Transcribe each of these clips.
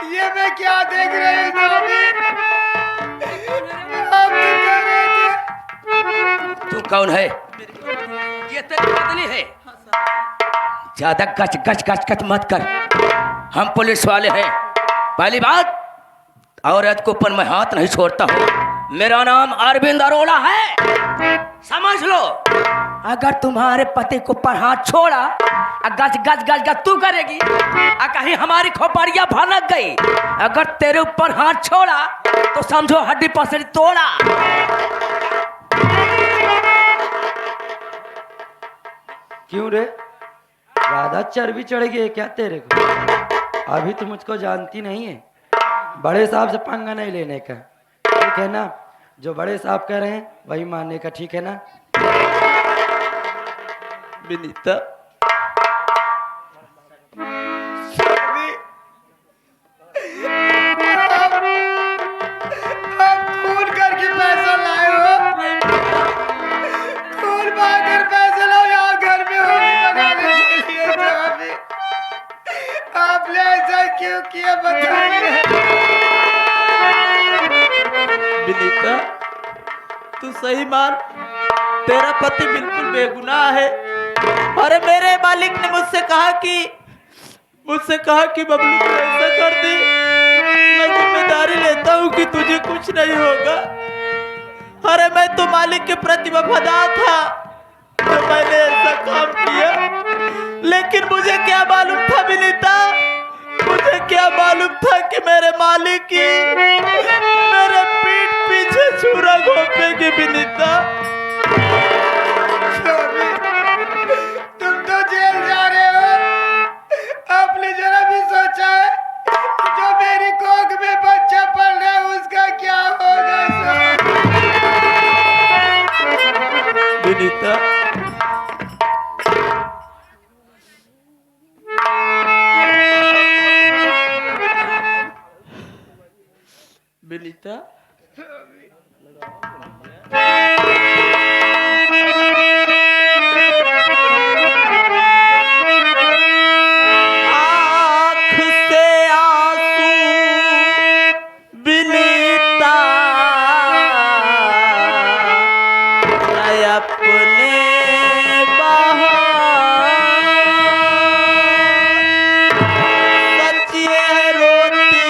ये मैं क्या देख रही हूँ स्वामी? आप तो कह रहे थे। तू कौन है? ये तेरी बदली है। ज्यादा गच गच गच गच मत कर। हम पुलिस वाले हैं। पहली बात, औरत के ऊपर मैं हाथ नहीं छोड़ता हूँ। मेरा नाम अरविंद अरोड़ा है, समझ लो। अगर तुम्हारे पति को ऊपर हाथ छोड़ा, गज गज गज गज तू करेगी, कहीं हमारी खोपड़िया भनक गई। अगर तेरे ऊपर हाथ छोड़ा तो समझो हड्डी पसरी तोड़ा। क्यों रे, ज्यादा चर्बी चढ़ गई है क्या तेरे को? अभी तो मुझको जानती नहीं है। बड़े साहब से पंगा नहीं लेने का, ठीक है ना? जो बड़े साहब कह रहे हैं वही मानने का, ठीक है ना? विनीता, आप खून करके पैसा लाए हो। खून मांगकर पैसा लाओ, यहाँ घर में होली मनाने के लिए। स्वामी, आपने ऐसा क्यों किया बताइए। विनीता, तू सही मान, तेरा पति बिल्कुल बेगुनाह है। अरे मेरे मालिक ने मुझसे कहा कि बबलू तू ऐसा कर दे, मैं जिम्मेदारी लेता हूँ कि तुझे कुछ नहीं होगा। अरे मैं तो मालिक के प्रति वफादार था तो मैंने ऐसा काम किया, लेकिन मुझे क्या मालूम था विनीता, मुझे क्या मालूम था कि मेरे मालिक की मेरे पीठ पीछे छुरा घोंपेगी। विनीता, स्वामी, तुम तो जेल जा रहे हो। आपने जरा भी सोचा है कि जो मेरी कोख में बच्चा पल रहा है उसका क्या होगा? विनीता, विनीता, आँख से आंसू विनीता, मैं अपने बहा, सच ये रोती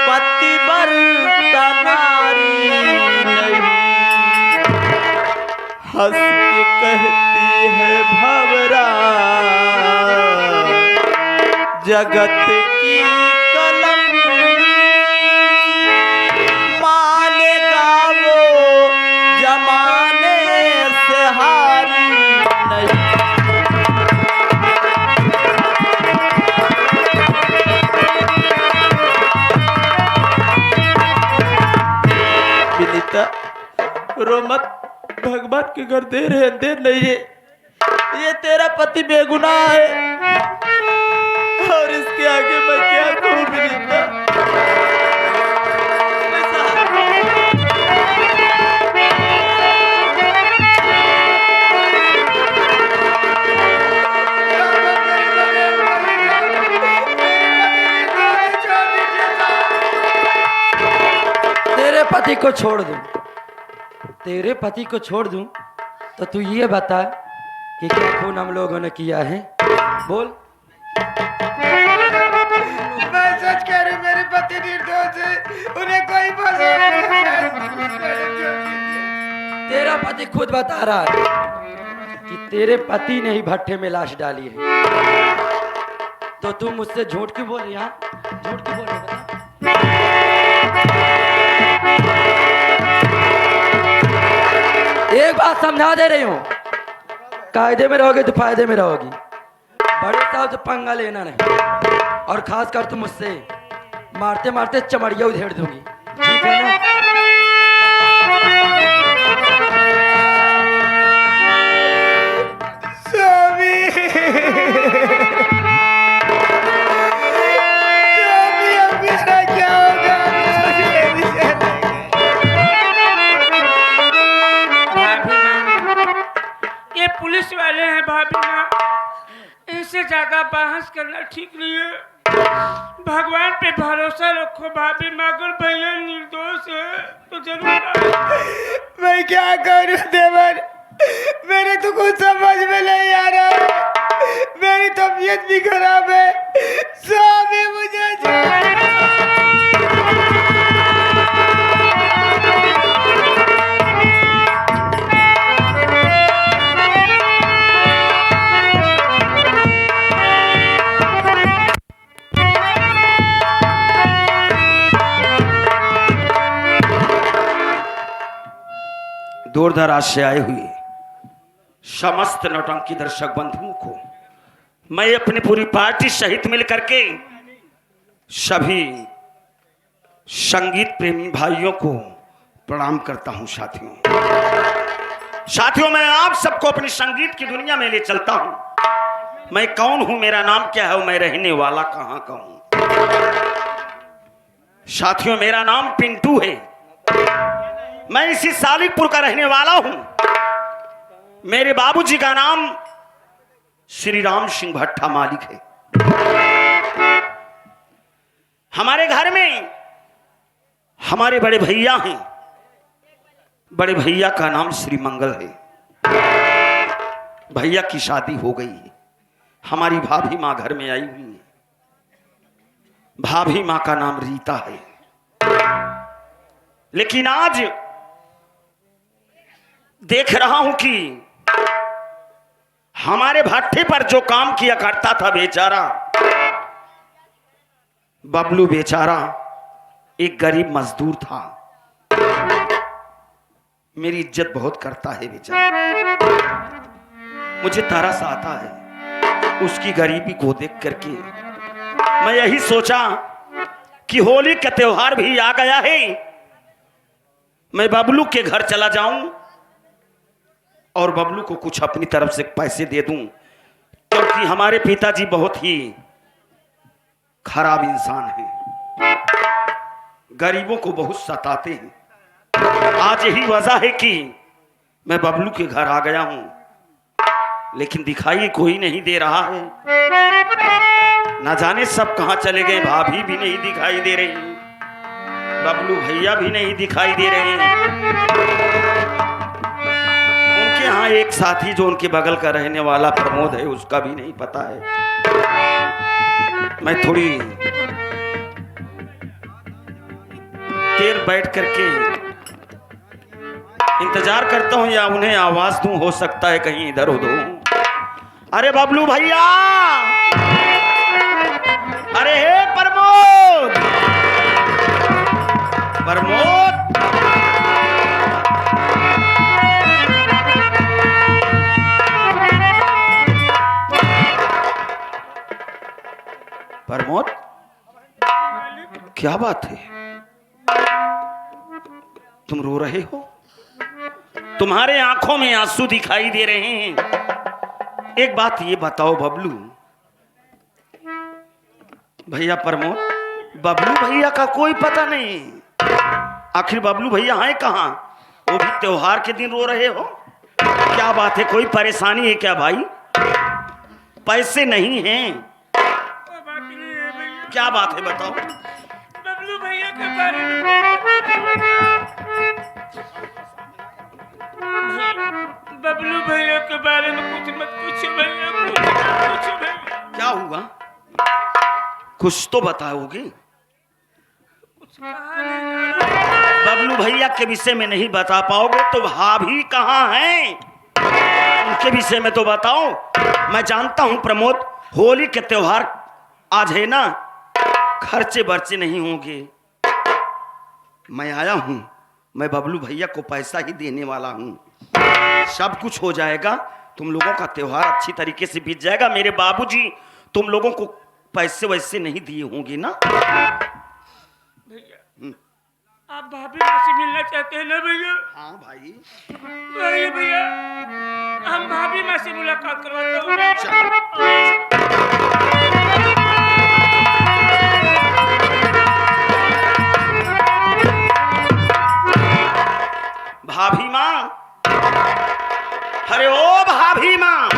पतिव्रता नारी नहीं, हंस के कहती है भंवरा, जगत की कलम मानेगा वो जमाने से हारी नहीं। विनीता, रो मत, भगवान के घर देर है, देर नहीं है। ये तेरा पति बेगुनाह है और इसके आगे मैं क्या कहूँ विनीता। तेरे पति को छोड़ दूं, तेरे पति को छोड़ दूं तो तू ये बता कि क्या खून हम लोगों ने किया है? बोल। मैं सच कह रही हूँ, मेरे पति निर्दोष है, उन्हें कोई फंसा नहीं। तेरा पति खुद बता रहा है कि तेरे पति ने ही भट्टे में लाश डाली है, तो तू मुझसे झूठ क्यों बोली? हाँ, झूठ क्यों बोली बता? एक बात समझा दे रही हूँ, कायदे में रहोगे तो फायदे में रहोगी। बड़े साहब से पंगा लेना नहीं, और खास कर तो मुझसे मारते मारते चमड़िया उधेड़ दूंगी, ठीक है ना? स्वामी, स्वामी, अब मेरा क्या होगा? ये पुलिस वाले हैं भाभी माँ, इनसे ज्यादा बहस करना ठीक नहीं है। भगवान पे भरोसा रखो। भाभी मगर भैया निर्दोष है तो जरूर। मैं क्या करूं देवर, मेरे तो कुछ समझ में नहीं आ रहा है। मेरी तबीयत भी खराब है। स्वामी मुझे दूर दराज से आए हुए समस्त नौटंकी दर्शक बंधुओं को मैं अपनी पूरी पार्टी सहित मिलकर के सभी संगीत प्रेमी भाइयों को प्रणाम करता हूं। साथियों मैं आप सबको अपनी संगीत की दुनिया में ले चलता हूं। मैं कौन हूं, मेरा नाम क्या है, मैं रहने वाला कहां का हूं। साथियों मेरा नाम पिंटू है। मैं इसी सालिकपुर का रहने वाला हूं। मेरे बाबूजी का नाम श्री राम सिंह भट्टा मालिक है। हमारे घर में हमारे बड़े भैया हैं। बड़े भैया का नाम श्री मंगल है। भैया की शादी हो गई है। हमारी भाभी माँ घर में आई हुई है। भाभी माँ का नाम रीता है। लेकिन आज देख रहा हूं कि हमारे भट्टे पर जो काम किया करता था बेचारा बबलू, बेचारा एक गरीब मजदूर था। मेरी इज्जत बहुत करता है बेचारा। मुझे तरस आता है उसकी गरीबी को देख करके। मैं यही सोचा कि होली का त्योहार भी आ गया है, मैं बबलू के घर चला जाऊं और बबलू को कुछ अपनी तरफ से पैसे दे दूं, क्योंकि हमारे पिताजी बहुत ही खराब इंसान हैं, गरीबों को बहुत सताते हैं। आज यही वजह है कि मैं बबलू के घर आ गया हूं, लेकिन दिखाई कोई नहीं दे रहा है। ना जाने सब कहां चले गए। भाभी भी नहीं दिखाई दे रही, बबलू भैया भी नहीं दिखाई दे रहे हैं। उनके यहाँ एक साथी जो उनके बगल का रहने वाला प्रमोद है, उसका भी नहीं पता है। मैं थोड़ी देर बैठ करके इंतजार करता हूं या उन्हें आवाज दूं, हो सकता है कहीं इधर उधर हो। अरे बबलू भैया, अरे हे प्रमोद, प्रमोद, प्रमोद, क्या बात है? तुम रो रहे हो? तुम्हारे आंखों में आंसू दिखाई दे रहे हैं। एक बात ये बताओ बबलू भैया, प्रमोद, बबलू भैया का कोई पता नहीं। आखिर बबलू भैया हैं कहाँ? वो भी त्योहार के दिन रो रहे हो? क्या बात है, कोई परेशानी है क्या भाई? पैसे नहीं हैं? क्या बात है बताओ। बबलू भैया के बारे में बबलू भैया के बारे में कुछ मत पूछो भैया, कुछ मत पूछो भैया। क्या हुआ? कुछ तो बताओगे। बबलू भैया के विषय में नहीं बता पाओगे तो भाभी कहाँ हैं? उनके विषय में तो बताओ। मैं जानता हूं प्रमोद, होली के त्योहार आज है ना, खर्चे बर्चे नहीं होंगे। मैं आया हूं, मैं बबलू भैया को पैसा ही देने वाला हूं। सब कुछ हो जाएगा, तुम लोगों का त्योहार अच्छी तरीके से बीत जाएगा। मेरे बाबूजी तुम लोगों को पैसे वैसे नहीं दिए होंगे ना? भैया आप भाभी से मिलना चाहते हैं ना भैया? हाँ भाई। भैया भैया हम भाभी माँ से मुलाकात करवाता हूँ। भाभी माँ, अरे ओ भाभी माँ,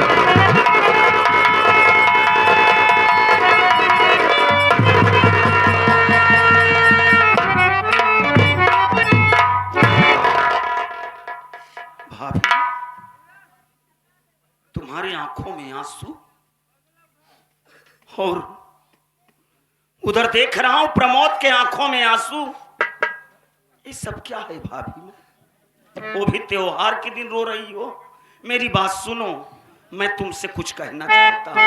और उधर देख रहा हूं प्रमोद के आंखों में आंसू। ये सब क्या है भाभी? वो भी त्योहार के दिन रो रही हो। मेरी बात सुनो, मैं तुमसे कुछ कहना चाहता हूं।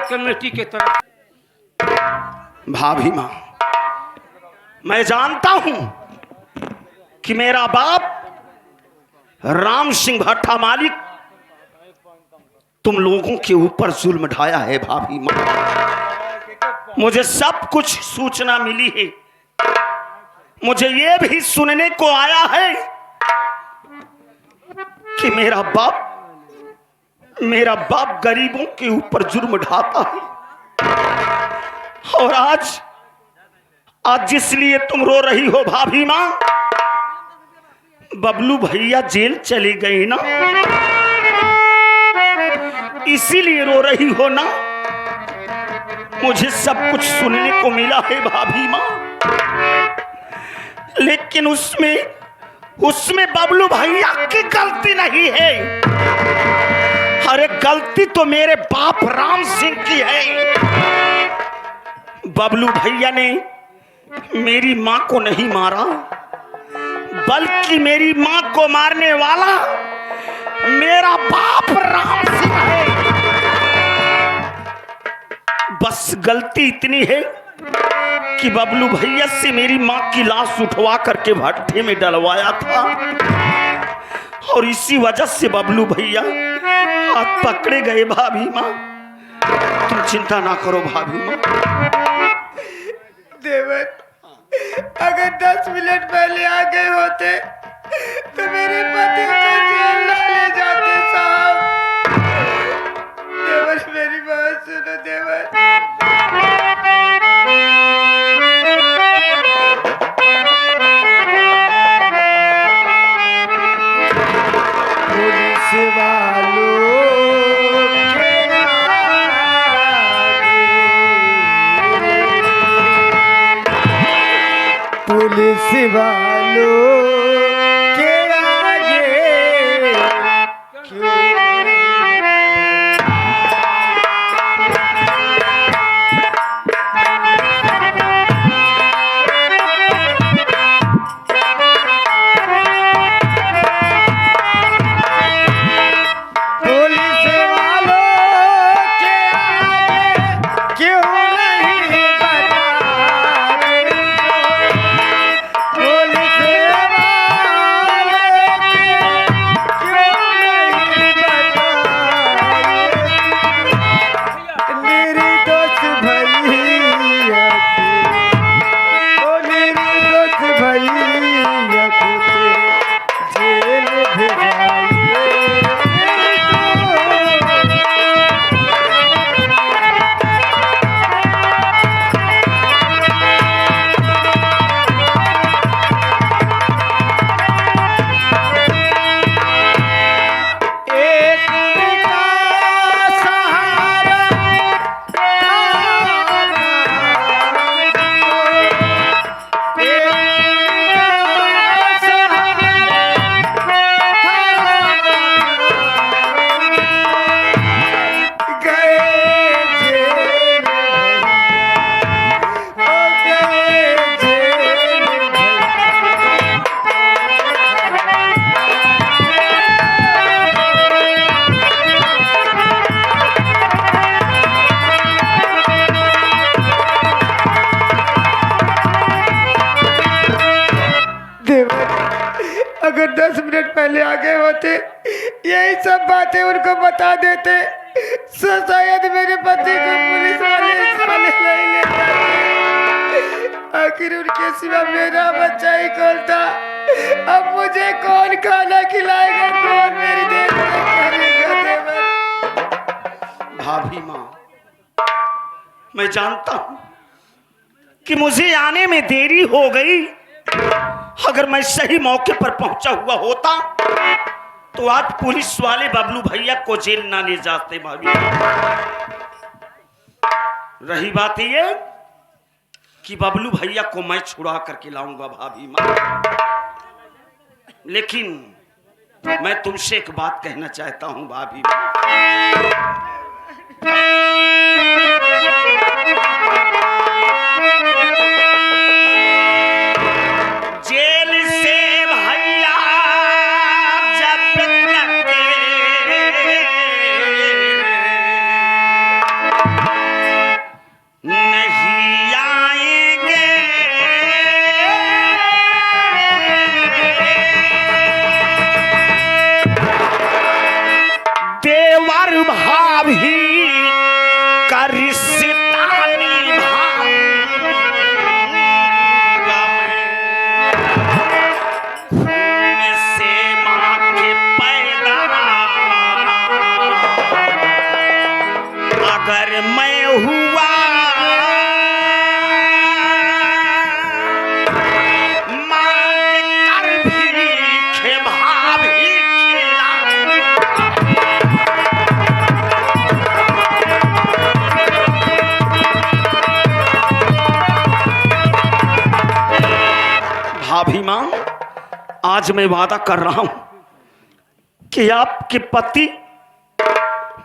कमेटी के तरफ। भाभी माँ, मैं जानता हूं कि मेरा बाप राम सिंह भट्टा मालिक तुम लोगों के ऊपर जुल्म ढाया है। भाभी माँ, मुझे सब कुछ सूचना मिली है। मुझे ये भी सुनने को आया है कि मेरा बाप गरीबों के ऊपर जुर्म ढाता है। और आज जिसलिए तुम रो रही हो भाभी माँ, बबलू भैया जेल चले गए ना, इसीलिए रो रही हो ना। मुझे सब कुछ सुनने को मिला है भाभी माँ, लेकिन उसमें बबलू भैया की गलती नहीं है। अरे गलती तो मेरे बाप राम सिंह की है। बबलू भैया ने मेरी मां को नहीं मारा, बल्कि मेरी मां को मारने वाला मेरा बाप राम सिंह है। बस गलती इतनी है कि बबलू भैया से मेरी मां की लाश उठवा करके भट्टे में डलवाया था, और इसी वजह से बबलू भैया हाथ पकड़े गए। भाभी माँ, तुम चिंता ना करो भाभी माँ। देवर, अगर 10 मिनट पहले आ गए होते तो मेरे पति को जेल ना ले जाते साहब। देवर, मेरी बात सुनो देवर। पुलिस वालों के आगे पहले आगे होते, यही सब बातें उनको बता देते, तो शायद मेरे पति को पुलिस वाले नहीं ले जाते। आखिर उनके सिवा मेरा बच्चा ही कौन था? अब मुझे कौन खाना खिलाएगा, कौन मेरी देखभाल करेगा? देवर भाभी माँ, मैं जानता हूं कि मुझे आने में देरी हो गई। अगर मैं सही मौके पर पहुंचा हुआ होता तो आज पुलिस वाले बबलू भैया को जेल ना ले जाते। भाभी, रही बात ये कि बबलू भैया को मैं छुड़ा करके लाऊंगा भाभी माँ, लेकिन मैं तुमसे एक बात कहना चाहता हूं भाभी माँ। जेल से भैया जब तक नहीं आएंगे, देवर भाभी का रिश्ता निभाऊंगा मैं। खून से माँ के पैदा अगर मैं हुआ, मांग कर भी भाभी भाभी माँ, आज मैं वादा कर रहा हूं कि आपके पति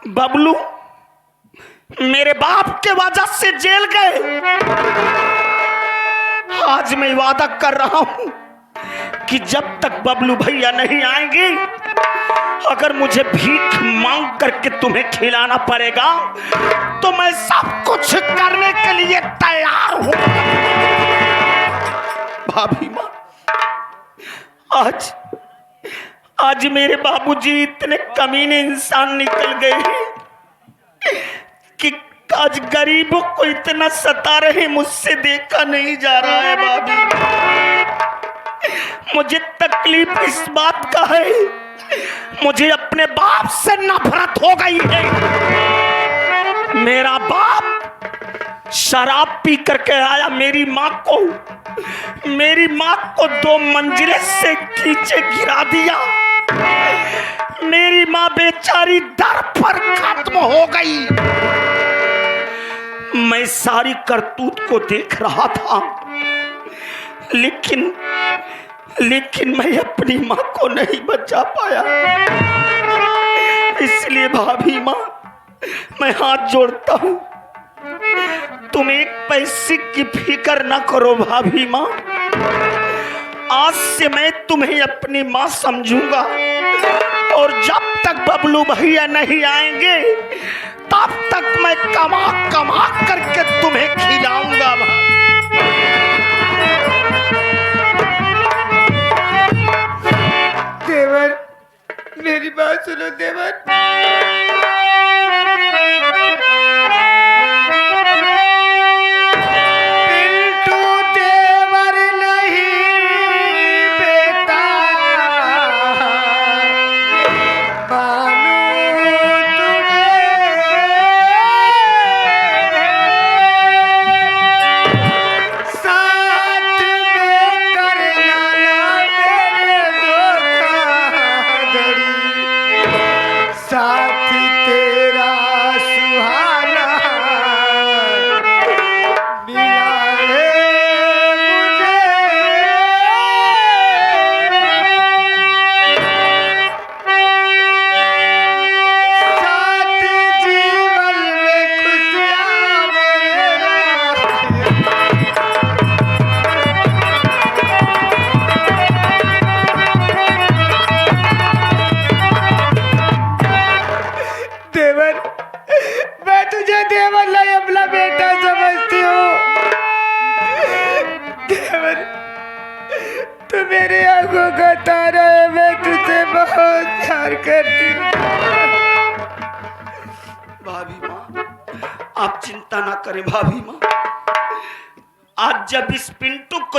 बबलू मेरे बाप के वजह से जेल गए। आज मैं वादा कर रहा हूं कि जब तक बबलू भैया नहीं आएंगे, अगर मुझे भीख मांग करके तुम्हें खिलाना पड़ेगा तो मैं सब कुछ करने के लिए तैयार हूं। भाभी माँ, आज मेरे बाबूजी इतने कमीने इंसान निकल गए कि आज गरीबों को इतना सता रहे, मुझसे देखा नहीं जा रहा है। भाभी, मुझे तकलीफ इस बात का है, मुझे अपने बाप से नफरत हो गई है। मेरा बाप शराब पी करके आया, मेरी माँ को 2 मंजिले से नीचे गिरा दिया। मेरी माँ बेचारी दर पर खत्म हो गई। मैं सारी करतूत को देख रहा था, लेकिन मैं अपनी माँ को नहीं बचा पाया। इसलिए भाभी माँ, मैं हाथ जोड़ता हूं, तुम एक पैसे की फिक्र ना करो भाभी माँ। आज से मैं तुम्हें अपनी माँ समझूंगा, और जब तक बबलू भैया नहीं आएंगे तब तक मैं कमा करके तुम्हें खिलाऊंगा। देवर, मेरी बात सुनो देवर। साथ तेरा सुहाना प्यार करती हूँ। भाभी माँ, आप चिंता ना करें भाभी माँ। आज जब इस पिंटू को